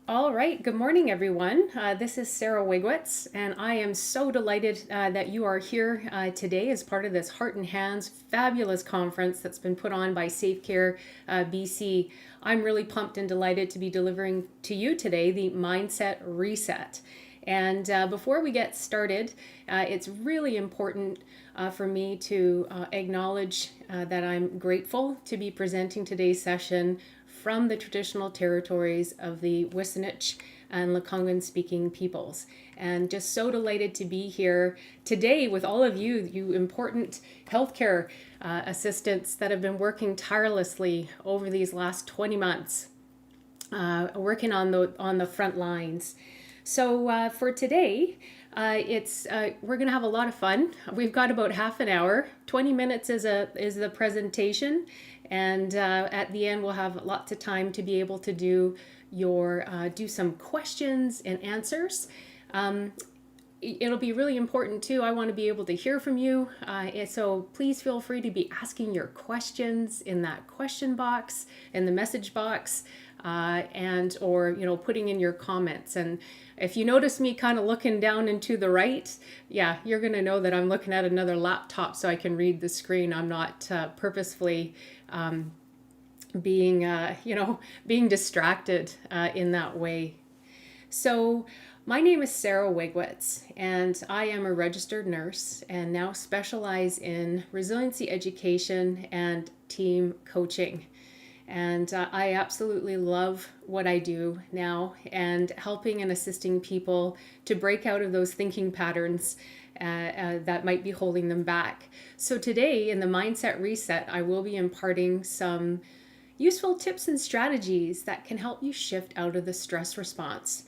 All right, good morning, everyone. This is Sara Wegwitz, and I am so delighted that you are here today as part of this Heart and Hands fabulous conference that's been put on by Safe Care BC. I'm really pumped and delighted to be delivering to you today the Mindset Reset. And before we get started, it's really important for me to acknowledge that I'm grateful to be presenting today's session from the traditional territories of the Wissanich and Lekwungen speaking peoples. And just so delighted to be here today with all of you, you important healthcare assistants that have been working tirelessly over these last 20 months, working on the front lines. So for today, we're gonna have a lot of fun. We've got about half an hour. 20 minutes is the presentation, and at the end we'll have lots of time to be able to do some questions and answers. It'll be really important too. I want to be able to hear from you, so please feel free to be asking your questions in that question box, in the message box, or putting in your comments. And if you notice me kind of looking down and to the right, yeah, you're going to know that I'm looking at another laptop so I can read the screen. I'm not purposefully being distracted in that way. So my name is Sara Wegwitz, and I am a registered nurse and now specialize in resiliency education and team coaching. And I absolutely love what I do now, and helping and assisting people to break out of those thinking patterns that might be holding them back. So today in the Mindset Reset, I will be imparting some useful tips and strategies that can help you shift out of the stress response.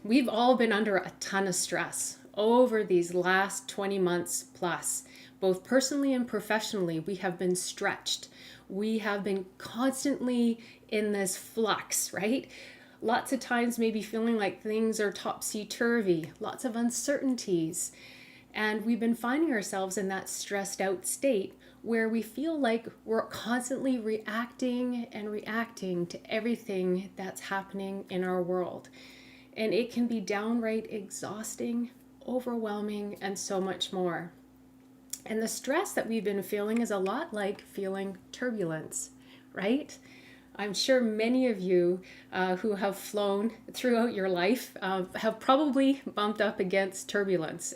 We've all been under a ton of stress over these last 20 months plus, both personally and professionally. We have been stretched. We have been constantly in this flux, right? Lots of times maybe feeling like things are topsy-turvy, lots of uncertainties. And we've been finding ourselves in that stressed out state where we feel like we're constantly reacting to everything that's happening in our world. And it can be downright exhausting, overwhelming, and so much more. And the stress that we've been feeling is a lot like feeling turbulence, right? I'm sure many of you who have flown throughout your life have probably bumped up against turbulence.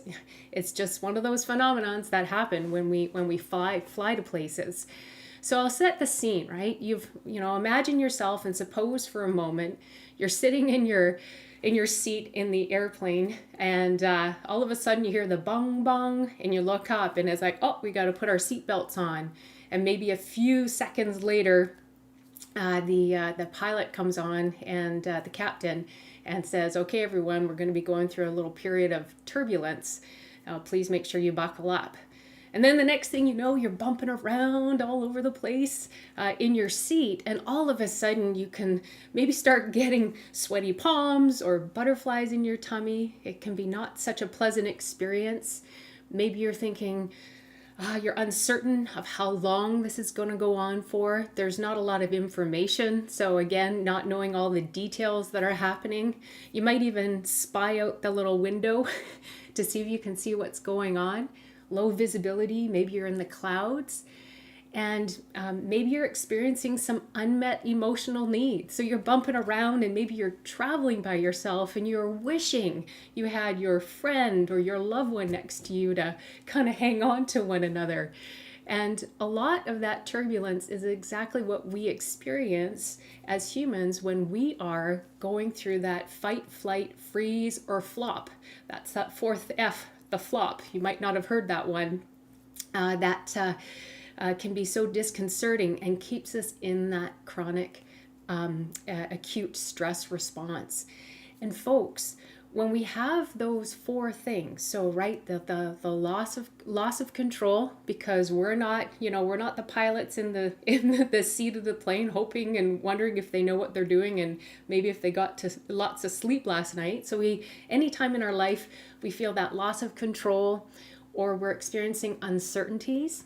It's just one of those phenomenons that happen when we fly to places. So I'll set the scene, right? Imagine yourself, and suppose for a moment you're sitting in your seat in the airplane, and all of a sudden you hear the bong bong, and you look up, and it's like, oh, we got to put our seatbelts on. And maybe a few seconds later, the pilot comes on, and the captain, and says, okay, everyone, we're going to be going through a little period of turbulence. Please make sure you buckle up. And then the next thing you know, you're bumping around all over the place in your seat. And all of a sudden, you can maybe start getting sweaty palms or butterflies in your tummy. It can be not such a pleasant experience. Maybe you're thinking, you're uncertain of how long this is going to go on for. There's not a lot of information. So again, not knowing all the details that are happening. You might even spy out the little window to see if you can see what's going on. Low visibility, maybe you're in the clouds, and maybe you're experiencing some unmet emotional needs. So you're bumping around, and maybe you're traveling by yourself, and you're wishing you had your friend or your loved one next to you to kind of hang on to one another. And a lot of that turbulence is exactly what we experience as humans when we are going through that fight, flight, freeze, or flop. That's that fourth F, the flop. You might not have heard that one. That can be so disconcerting and keeps us in that chronic acute stress response. And folks, when we have those four things, so right, the loss of control, because we're not the pilots in the seat of the plane hoping and wondering if they know what they're doing, and maybe if they got to lots of sleep last night. So anytime in our life we feel that loss of control, or we're experiencing uncertainties,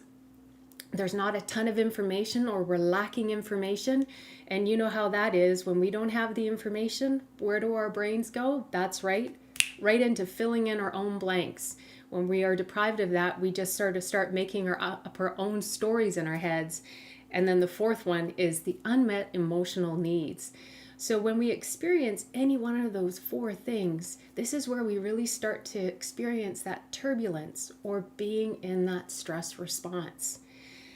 there's not a ton of information, or we're lacking information, And you know how that is. When we don't have the information, where do our brains go? That's right into filling in our own blanks. When we are deprived of that, we just sort of start making up our own stories in our heads. And then the fourth one is the unmet emotional needs. So when we experience any one of those four things, this is where we really start to experience that turbulence or being in that stress response.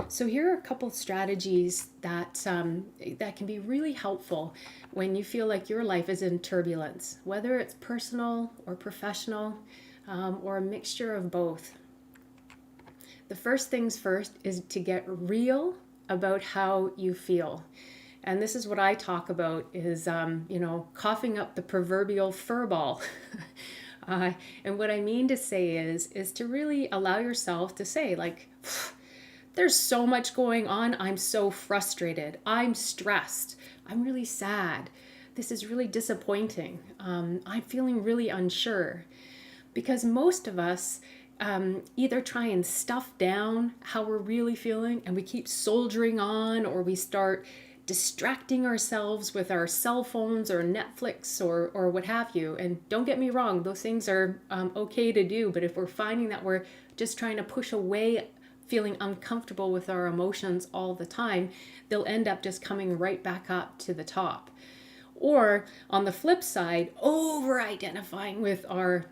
So here are a couple of strategies that can be really helpful when you feel like your life is in turbulence, whether it's personal or professional, or a mixture of both. The first things first is to get real about how you feel. And this is what I talk about is, coughing up the proverbial fur ball. And what I mean to say is to really allow yourself to say, like, there's so much going on. I'm so frustrated. I'm stressed. I'm really sad. This is really disappointing. I'm feeling really unsure. Because most of us either try and stuff down how we're really feeling and we keep soldiering on, or we start distracting ourselves with our cell phones or Netflix or what have you. And don't get me wrong, those things are okay to do. But if we're finding that we're just trying to push away feeling uncomfortable with our emotions all the time, they'll end up just coming right back up to the top. Or on the flip side, over-identifying with our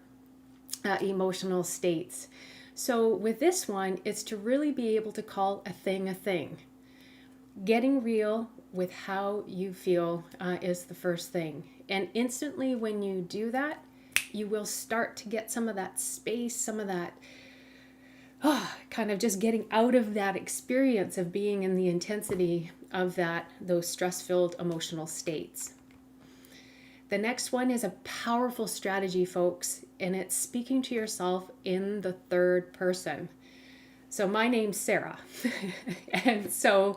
emotional states. So with this one, it's to really be able to call a thing. Getting real with how you feel is the first thing. And instantly when you do that, you will start to get some of that space, some of that kind of just getting out of that experience of being in the intensity of those stress-filled emotional states. The next one is a powerful strategy, folks, and it's speaking to yourself in the third person. So my name's Sara. And so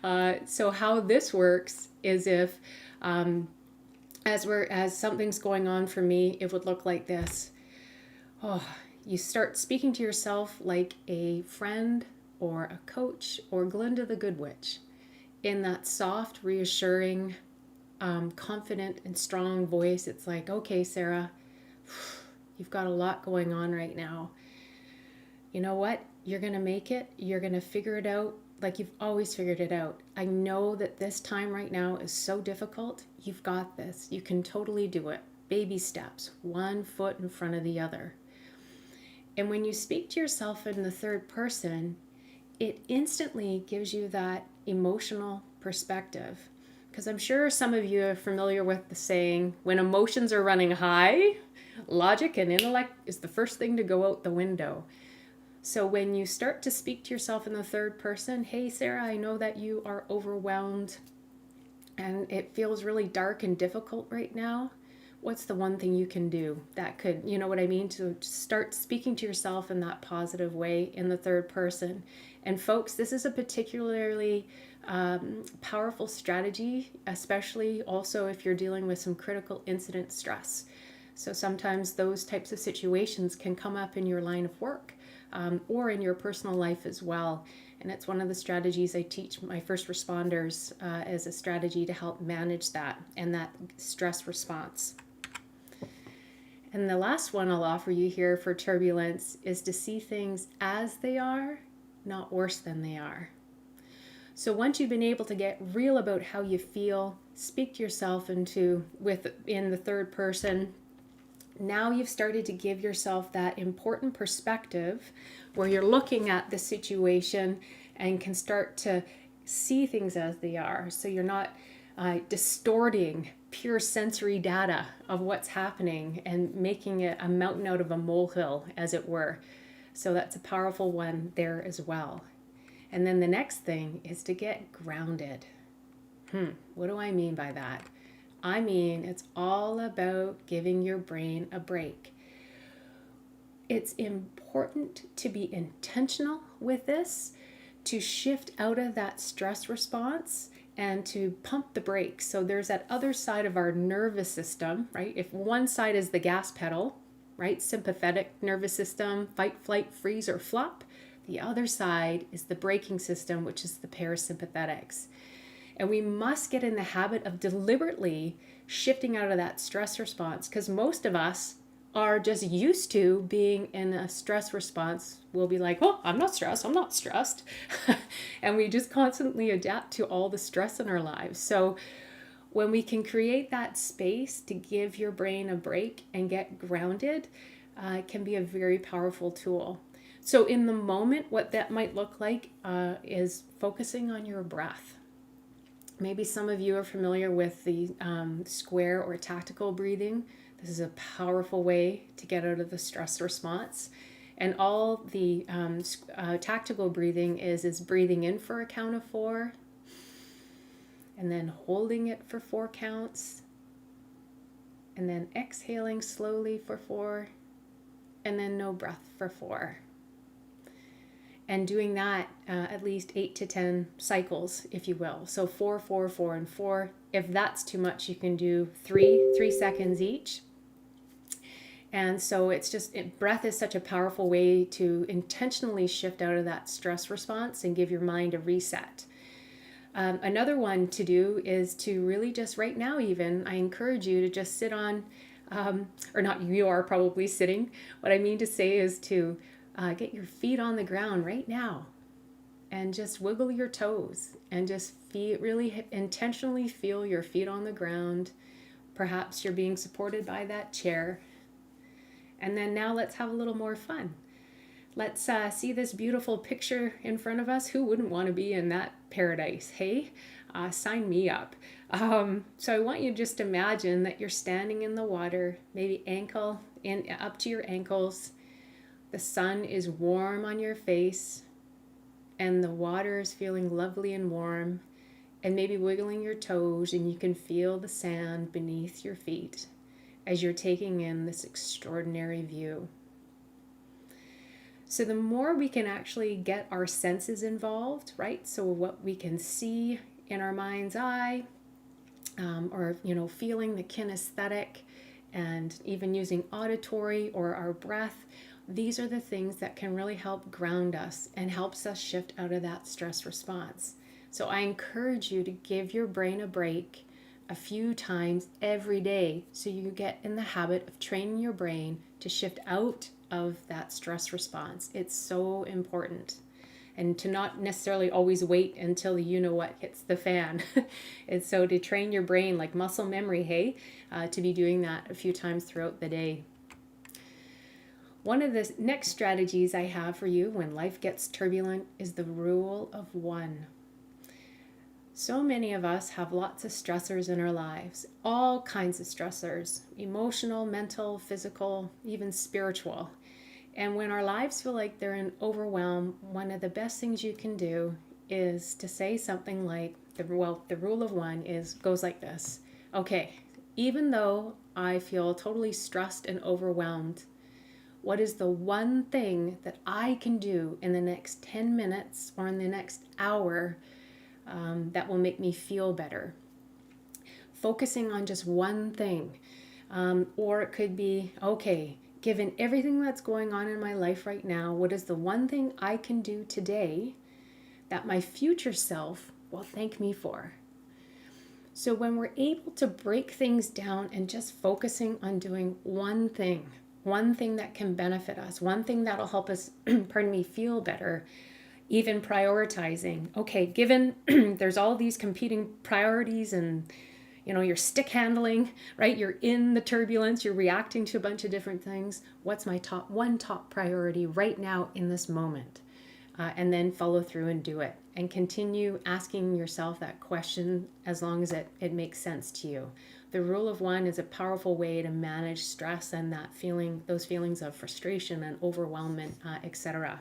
how this works is if, as something's going on for me, it would look like this. You start speaking to yourself like a friend or a coach or Glinda the Good Witch in that soft, reassuring, confident and strong voice. It's like, okay, Sara, you've got a lot going on right now. You know what? You're going to make it. You're going to figure it out like you've always figured it out. I know that this time right now is so difficult. You've got this. You can totally do it. Baby steps, one foot in front of the other. And when you speak to yourself in the third person, it instantly gives you that emotional perspective. Because I'm sure some of you are familiar with the saying, when emotions are running high, logic and intellect is the first thing to go out the window. So when you start to speak to yourself in the third person, hey, Sara, I know that you are overwhelmed and it feels really dark and difficult right now. What's the one thing you can do that could, you know what I mean, to start speaking to yourself in that positive way in the third person. And folks, this is a particularly powerful strategy, especially also if you're dealing with some critical incident stress. So sometimes those types of situations can come up in your line of work or in your personal life as well. And it's one of the strategies I teach my first responders as a strategy to help manage that and that stress response. And the last one I'll offer you here for turbulence is to see things as they are, not worse than they are. So once you've been able to get real about how you feel, speak to yourself in the third person, now you've started to give yourself that important perspective where you're looking at the situation and can start to see things as they are. So you're not distorting pure sensory data of what's happening and making it a mountain out of a molehill, as it were. So that's a powerful one there as well. And then the next thing is to get grounded. What do I mean by that? I mean, it's all about giving your brain a break. It's important to be intentional with this, to shift out of that stress response and to pump the brakes. So there's that other side of our nervous system, right? If one side is the gas pedal, right? Sympathetic nervous system, fight, flight, freeze, or flop. The other side is the braking system, which is the parasympathetics. And we must get in the habit of deliberately shifting out of that stress response, because most of us are just used to being in a stress response. We'll be like, oh, I'm not stressed, I'm not stressed. And we just constantly adapt to all the stress in our lives. So when we can create that space to give your brain a break and get grounded, it can be a very powerful tool. So in the moment, what that might look like is focusing on your breath. Maybe some of you are familiar with the square or tactical breathing. This is a powerful way to get out of the stress response. And all the tactical breathing is breathing in for a count of 4, and then holding it for 4 counts, and then exhaling slowly for 4, and then no breath for 4. And doing that at least 8 to 10 cycles, if you will. So 4, 4, 4, and 4. If that's too much, you can do 3 seconds each. And so breath is such a powerful way to intentionally shift out of that stress response and give your mind a reset. Another one to do is to really just right now, even, I encourage you to just sit on, or not, you are probably sitting. What I mean to say is to get your feet on the ground right now and just wiggle your toes and just really intentionally feel your feet on the ground. Perhaps you're being supported by that chair. And then now let's have a little more fun. Let's see this beautiful picture in front of us. Who wouldn't want to be in that paradise? Hey, sign me up. So I want you to just imagine that you're standing in the water, maybe up to your ankles. The sun is warm on your face, and the water is feeling lovely and warm, and maybe wiggling your toes, and you can feel the sand beneath your feet as you're taking in this extraordinary view. So the more we can actually get our senses involved, right? So what we can see in our mind's eye, or feeling the kinesthetic, and even using auditory or our breath, these are the things that can really help ground us and helps us shift out of that stress response. So I encourage you to give your brain a break a few times every day so you get in the habit of training your brain to shift out of that stress response. It's so important. And to not necessarily always wait until the you-know-what hits the fan. And so to train your brain like muscle memory, hey, to be doing that a few times throughout the day. One of the next strategies I have for you when life gets turbulent is the rule of 1. So many of us have lots of stressors in our lives, all kinds of stressors, emotional, mental, physical, even spiritual. And when our lives feel like they're in overwhelm, one of the best things you can do is to say something like, the rule of 1 goes like this. Okay, even though I feel totally stressed and overwhelmed, what is the one thing that I can do in the next 10 minutes or in the next hour that will make me feel better? Focusing on just one thing. Or it could be, okay, given everything that's going on in my life right now, what is the one thing I can do today that my future self will thank me for? So when we're able to break things down and just focusing on doing one thing that can benefit us, one thing that'll help us, feel better, even prioritizing. Okay, given there's all these competing priorities and you're stick handling, right? You're in the turbulence, you're reacting to a bunch of different things. What's my top priority right now in this moment? And then follow through and do it. And continue asking yourself that question as long as it makes sense to you. The rule of 1 is a powerful way to manage stress and those feelings of frustration and overwhelmment, etc.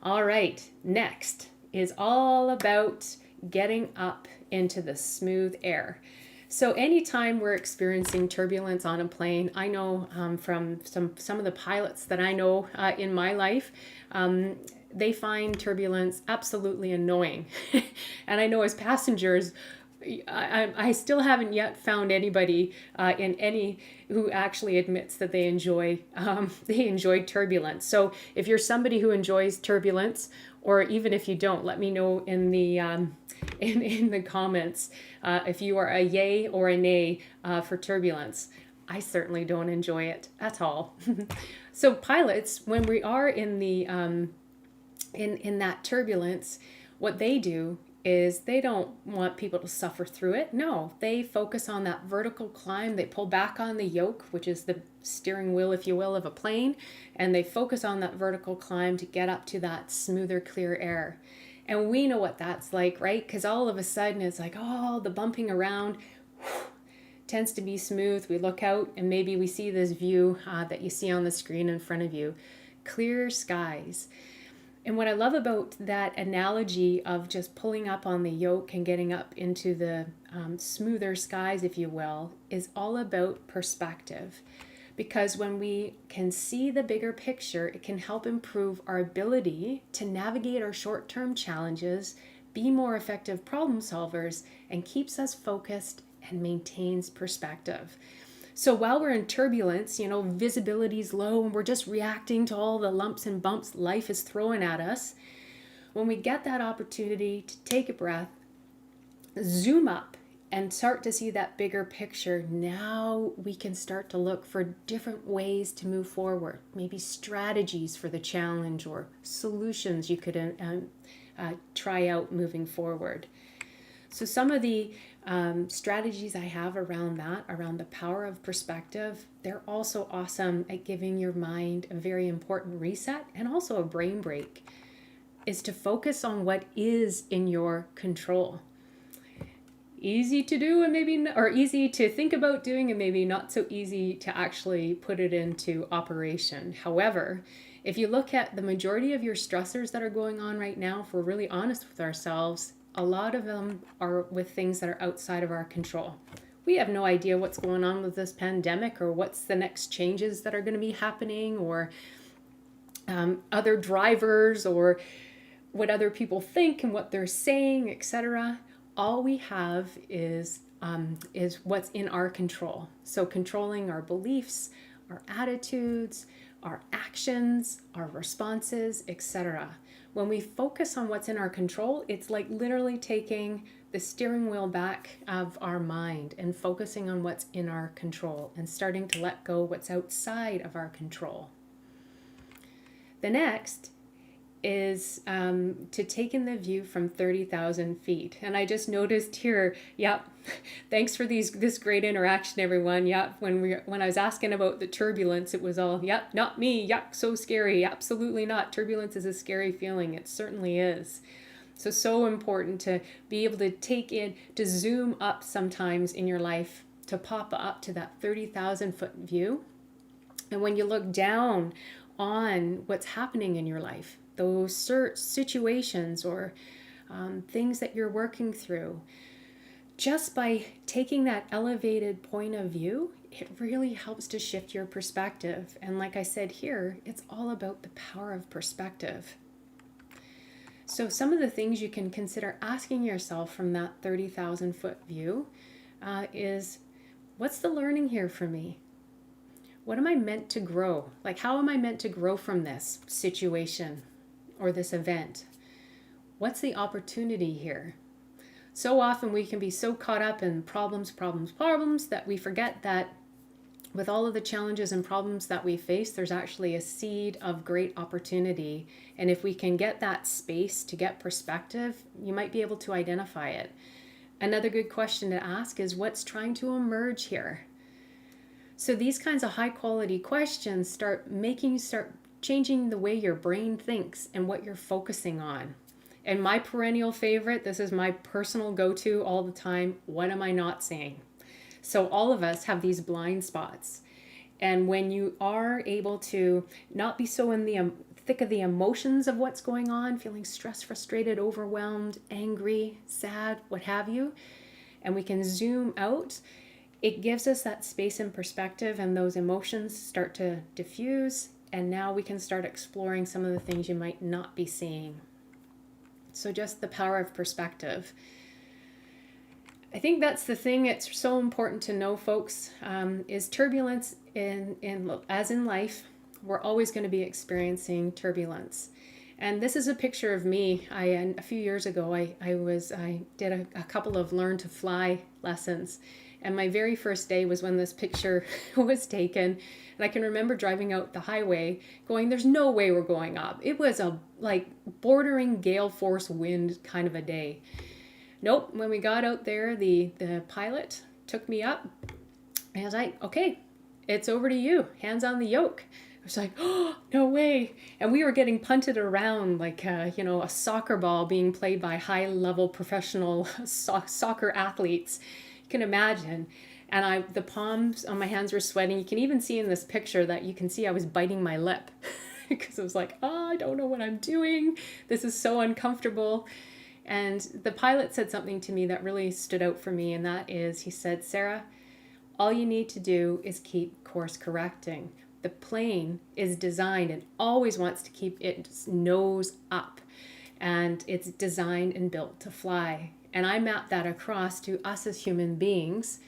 All right, next is all about getting up into the smooth air. So anytime we're experiencing turbulence on a plane, I know from some of the pilots that I know in my life, they find turbulence absolutely annoying. And I know as passengers, I still haven't yet found anybody who actually admits that they enjoy turbulence. So if you're somebody who enjoys turbulence, Or even if you don't, let me know in the in the comments if you are a yay or a nay for turbulence. I certainly don't enjoy it at all. So pilots, when we are in the in that turbulence, what they do is they don't want people to suffer through it. No, they focus on that vertical climb. They pull back on the yoke, which is the steering wheel, if you will, of a plane, and they focus on that vertical climb to get up to that smoother, clear air. And we know what that's like, right? Because all of a sudden it's like, oh, the bumping around tends to be smooth. We look out and maybe we see this view that you see on the screen in front of you. Clear skies. And what I love about that analogy of just pulling up on the yoke and getting up into the smoother skies, if you will, is all about perspective. Because when we can see the bigger picture, it can help improve our ability to navigate our short-term challenges, be more effective problem solvers, and keeps us focused and maintains perspective. So while we're in turbulence, visibility's low and we're just reacting to all the lumps and bumps life is throwing at us, when we get that opportunity to take a breath, zoom up and start to see that bigger picture, now we can start to look for different ways to move forward, maybe strategies for the challenge or solutions you could try out moving forward. So some of the strategies I have around that, around the power of perspective, they're also awesome at giving your mind a very important reset and also a brain break, is to focus on what is in your control. Easy to do and maybe not, or easy to think about doing and maybe not so easy to actually put it into operation. However, if you look at the majority of your stressors that are going on right now, if we're really honest with ourselves, a lot of them are with things that are outside of our control. We have no idea what's going on with this pandemic or what's the next changes that are going to be happening, or other drivers, or what other people think and what they're saying, etc. All we have is what's in our control. So controlling our beliefs, our attitudes, our actions, our responses, etc. When we focus on what's in our control, it's like literally taking the steering wheel back of our mind and focusing on what's in our control and starting to let go what's outside of our control. The next is to take in the view from 30,000 feet. And I just noticed here, thanks for this great interaction, everyone. When I was asking about the turbulence, it was all, not me, so scary. Absolutely not. Turbulence is a scary feeling. It certainly is. So important to be able to take in, to zoom up sometimes in your life, to pop up to that 30,000 foot view. And when you look down on what's happening in your life, those situations or things that you're working through, just by taking that elevated point of view, it really helps to shift your perspective. And like I said here, it's all about the power of perspective. So some of the things you can consider asking yourself from that 30,000 foot view is, what's the learning here for me? What am I meant to grow? Like, how am I meant to grow from this situation or this event? What's the opportunity here? So often we can be so caught up in problems that we forget that with all of the challenges and problems that we face, there's actually a seed of great opportunity. And if we can get that space to get perspective, you might be able to identify it. Another good question to ask is, what's trying to emerge here? So these kinds of high quality questions start changing the way your brain thinks and what you're focusing on. And my perennial favorite, this is my personal go-to all the time, what am I not saying? So all of us have these blind spots. And when you are able to not be so in the thick of the emotions of what's going on, feeling stressed, frustrated, overwhelmed, angry, sad, what have you, and we can zoom out, it gives us that space and perspective, and those emotions start to diffuse, and now we can start exploring some of the things you might not be seeing. So just the power of perspective. I think that's the thing it's so important to know, folks, is turbulence as in life, we're always going to be experiencing turbulence. And this is a picture of me. A few years ago, I did a couple of learn to fly lessons. And my very first day was when this picture was taken. And I can remember driving out the highway going, there's no way we're going up. It was a like bordering gale force wind kind of a day. Nope, when we got out there, the pilot took me up. And I was like, okay, it's over to you. Hands on the yoke. I was like, oh, no way. And we were getting punted around like, a soccer ball being played by high-level professional soccer athletes. You can imagine. And the palms on my hands were sweating. You can even see in this picture that you can see I was biting my lip because I was like, oh, I don't know what I'm doing. This is so uncomfortable. And the pilot said something to me that really stood out for me. And that is, he said, Sarah, all you need to do is keep course correcting. The plane is designed and always wants to keep its nose up, and it's designed and built to fly. And I map that across to us as human beings,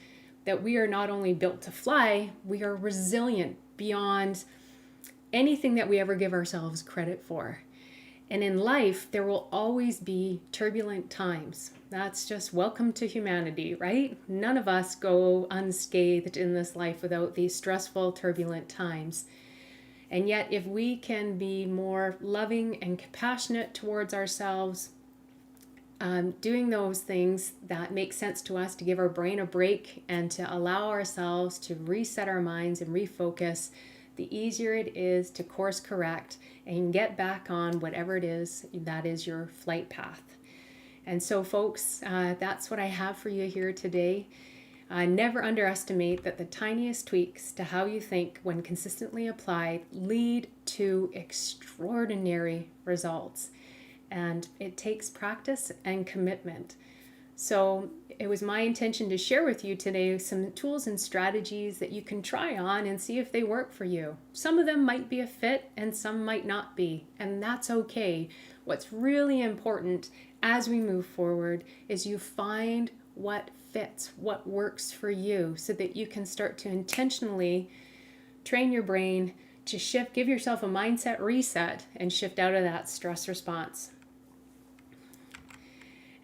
that we are not only built to fly, we are resilient beyond anything that we ever give ourselves credit for. And in life, there will always be turbulent times. That's just welcome to humanity, right? None of us go unscathed in this life without these stressful, turbulent times. And yet, if we can be more loving and compassionate towards ourselves, doing those things that make sense to us to give our brain a break and to allow ourselves to reset our minds and refocus, the easier it is to course correct and get back on whatever it is that is your flight path. And so folks, that's what I have for you here today. Never underestimate that the tiniest tweaks to how you think when consistently applied lead to extraordinary results. And it takes practice and commitment. So it was my intention to share with you today some tools and strategies that you can try on and see if they work for you. Some of them might be a fit and some might not be, and that's okay. What's really important as we move forward is you find what fits, what works for you, so that you can start to intentionally train your brain to shift, give yourself a mindset reset and shift out of that stress response.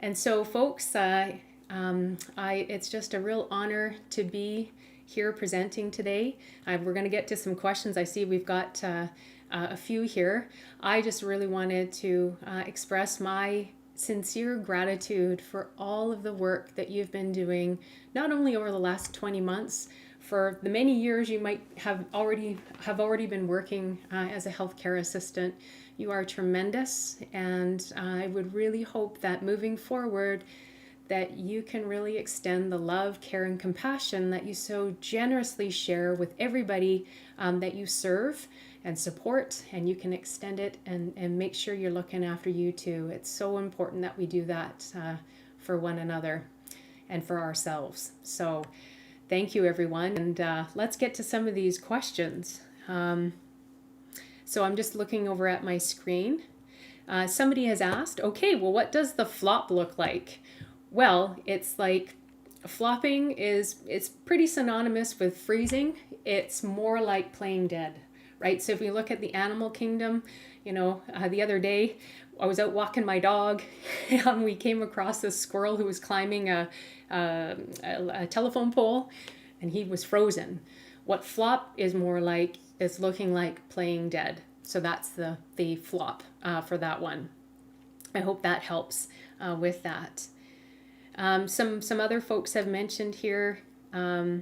And so folks, it's just a real honor to be here presenting today. We're going to get to some questions. I see we've got a few here. I just really wanted to express my sincere gratitude for all of the work that you've been doing, not only over the last 20 months, for the many years you might have already been working as a healthcare assistant. You are tremendous, and I would really hope that moving forward that you can really extend the love, care, and compassion that you so generously share with everybody that you serve and support, and you can extend it and make sure you're looking after you too. It's so important that we do that for one another and for ourselves. So thank you, everyone. And let's get to some of these questions. So I'm just looking over at my screen. Somebody has asked, okay, well, what does the flop look like? Well, it's like flopping it's pretty synonymous with freezing. It's more like playing dead, right? So if we look at the animal kingdom, the other day I was out walking my dog and we came across this squirrel who was climbing a telephone pole, and he was frozen. What flop is more like is looking like playing dead. So that's the flop for that one. I hope that helps with that. Some other folks have mentioned here. Yeah,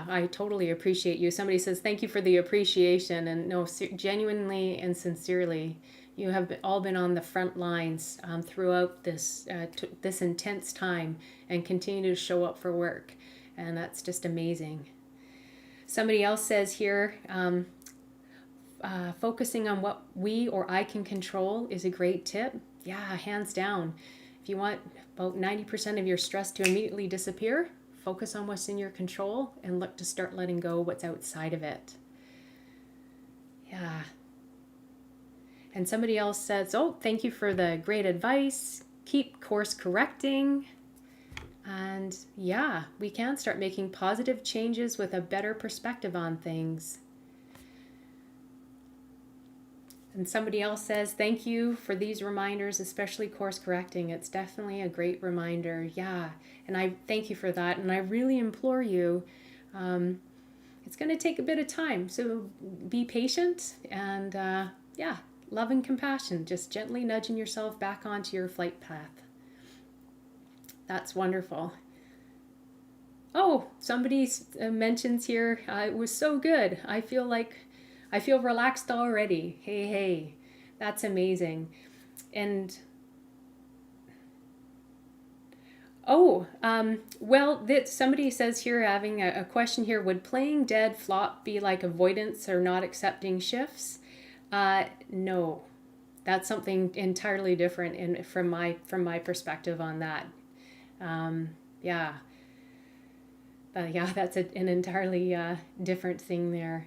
I totally appreciate you. Somebody says, thank you for the appreciation. And no, genuinely and sincerely, you have all been on the front lines throughout this intense time and continue to show up for work. And that's just amazing. Somebody else says here, focusing on what we or I can control is a great tip. Yeah, hands down. If you want about 90% of your stress to immediately disappear, focus on what's in your control and look to start letting go what's outside of it. Yeah. And somebody else says, oh, thank you for the great advice. Keep course correcting. And yeah, we can start making positive changes with a better perspective on things. And somebody else says, thank you for these reminders, especially course correcting. It's definitely a great reminder. Yeah. And I thank you for that. And I really implore you, it's going to take a bit of time. So be patient and yeah, love and compassion, just gently nudging yourself back onto your flight path. That's wonderful. Oh, somebody mentions here, it was so good. I feel relaxed already. Hey, that's amazing. And well, that somebody says here, having a question here, would playing dead flop be like avoidance or not accepting shifts? No, that's something entirely different from my perspective on that. Yeah. Yeah, that's an entirely different thing there,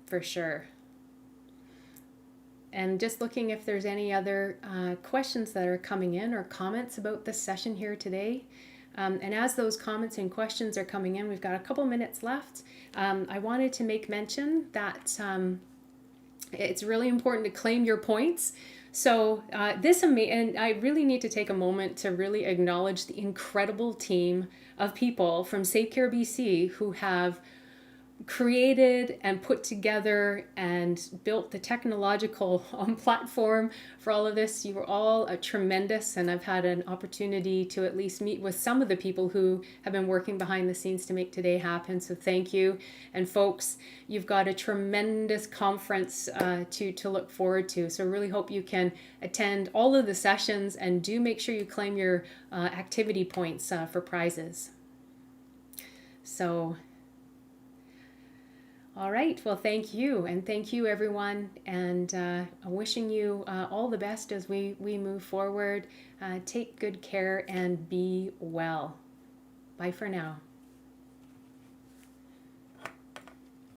for sure. And just looking if there's any other questions that are coming in or comments about this session here today. And as those comments and questions are coming in, we've got a couple minutes left. I wanted to make mention that it's really important to claim your points. So and I really need to take a moment to really acknowledge the incredible team of people from Safe Care BC who have created and put together and built the technological platform for all of this. You were all tremendous, and I've had an opportunity to at least meet with some of the people who have been working behind the scenes to make today happen. So thank you. And folks, you've got a tremendous conference to look forward to. So I really hope you can attend all of the sessions, and do make sure you claim your activity points for prizes. So all right, well, thank you, and thank you, everyone, and I'm wishing you all the best as we move forward. Take good care and be well. Bye for now.